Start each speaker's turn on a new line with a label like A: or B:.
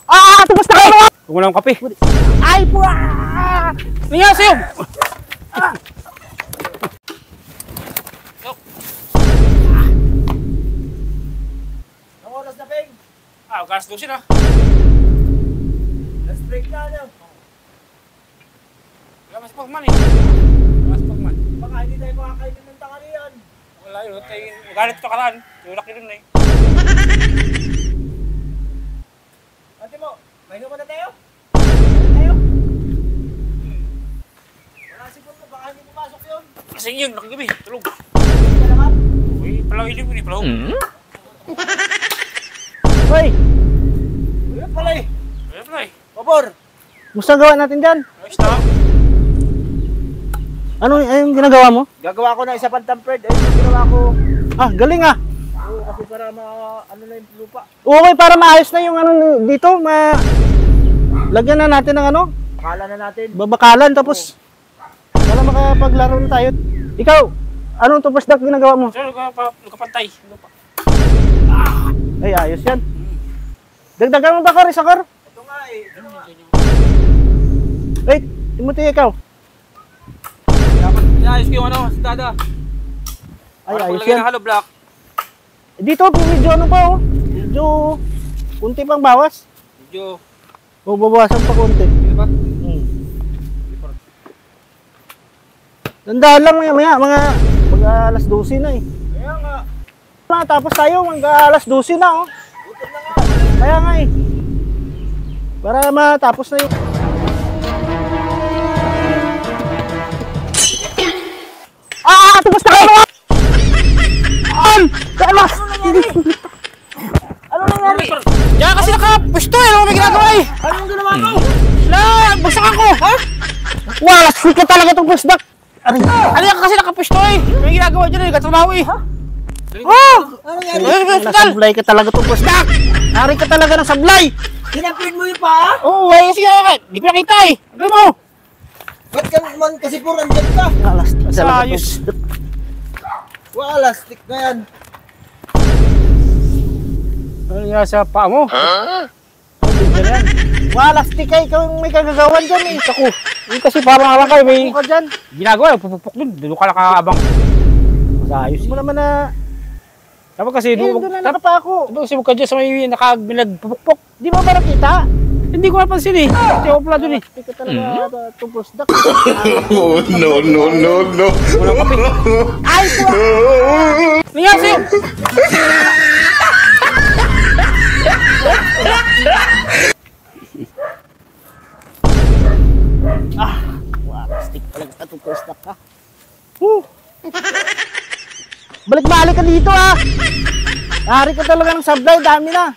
A: Tumas na kayo!
B: Huwag mo lang kape.
A: Ay, pura!
B: Nangyari sa'yo!
A: Ang oras na, Peng.
B: Garas dosin ah.
A: Let's break na, ano?
B: Wala mas pagman eh. Mas pagman.
A: Baka hindi tayo makakainin ng tanghalian.
B: Wala yun. Galit ito karaan. Yung laki rin eh.
A: Ate mo, mahinom mo na tayo? Ano tayo? Wala siguro, baka hindi pumasok yun.
B: Kasi yun, nakigabi. Tulog.
A: Hindi ka naman.
B: Uy, palaw ilim yun eh. Palaw.
A: Hoy! Ulit pala eh.
B: Wala pala eh.
A: Pabor!
C: Gusto gawa natin dyan?
B: Ayos na.
C: Anong ginagawa mo?
A: Gagawa ko na isa pang tampered. Ayun yung ginawa ko.
C: Galing ah.
A: Oo, kasi para ano na yung lupa.
C: Okay, para maayos na yung ano dito. Lagyan na natin ng ano?
A: Akala na natin.
C: Babakalan tapos para makapaglaro na tayo. Ikaw, anong tupasdak ginagawa mo?
B: So, nagkapantay. Lupa.
C: Ay, ayos yan. Dagdagan mo ba ka rin, Sakar?
A: Ito nga eh.
C: Wait, Timothy, ikaw.
B: Dapat inayos ko yung ano, sa dada.
C: Ay,
B: Para
C: ayos
B: paglagay
C: yan.
B: ng hollow block.
C: Dito, medyo ano pa oh. Medyo kunti pang bawas.
B: Medyo.
C: O, babawasan pa kunti.
B: Di ba?
C: Tandaan lang maya, mga alas 12 na eh.
A: Kaya nga.
C: Tapos tayo, alas 12 na oh.
A: Gutom na nga.
C: Kaya nga eh. Para matapos na yung... Tumas na kayo! Kalas!
A: Ano nangyari?
B: Diyan kasi nakapusto eh. Ano may ginagawa eh?
A: Anong ginawa ko?
B: Bagsak ako. Ha?
C: Wala, sika talaga itong pusdak!
B: Ano yan kasi nakapusto eh. May ginagawa dyan eh. Nagkatrabaho eh. Ha?
A: Ano nangyari?
C: Nasablay ka talaga itong pusdak! Nari ka talaga ng sablay!
A: Tinapid mo yung paa?
B: Oo, ay kasi hindi ko nakita eh. Ano mo?
A: Ba't ka naman kasi puro andyan ka?
C: Alas, talaga
B: Ayos.
C: itong pusdak.
A: Wala, stick na yan.
B: Ano yan sa paa mo?
C: Wala, stick ka, ikaw yung may kagagawan dyan eh.
B: Ako. Yung kasi parang alam kayo may
C: Ano ka dyan?
B: ginagawa. Pupupok dun. Doon ka nakaabang. Ayos
C: Hindi mo
B: eh.
C: naman na...
B: Dapat kasi
C: doon na nakapa ako.
B: Dapat kasi huwag ka dyan sa may nagpupukpok.
C: Di ba ba nakita?
B: Hindi ko napansin eh. Hindi ako pala dun eh.
C: Hindi ka talaga itong pusdak.
D: Oh, no.
B: Walang kape.
C: Ay, po!
B: Nangyari sa'yo?
C: Wala, stick talaga itong pusdak ka. Balik-balik ka dito ah! Nari ka talaga ng sablay, dami na.